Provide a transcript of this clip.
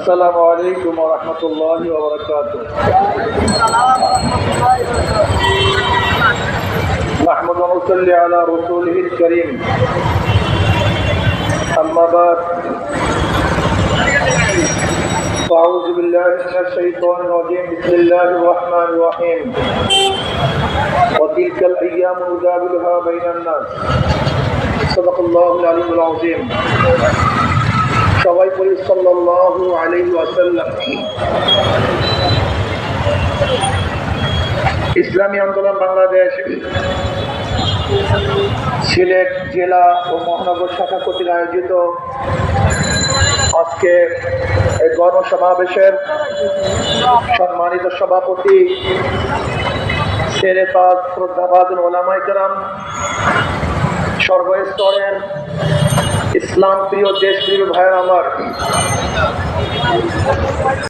السلام عليكم ورحمة الله وبركاته. نحمد ونصلي على رسوله الكريم. أما بعد أعوذ بالله من الشيطان الرجيم. بسم الله الرحمن الرحيم. وتلك الأيام نداولها بين الناس. صدق الله العلي العظيم. সবাই বলি সাল্লাল্লাহু আলাইহি ওয়াসাল্লাম। ইসলামী আন্দোলন বাংলাদেশ সিলেট জেলা ও মহানগর শাখা কর্তৃক আয়োজিত আজকে এই গণসমাবেশের সম্মানিত সভাপতি সেরেতাজ শ্রদ্ধাভাজন ওলামায়ে কেরাম, সর্বস্তরের ইসলাম প্রিয় দেশ প্রিয় ভাইয়ের আমার,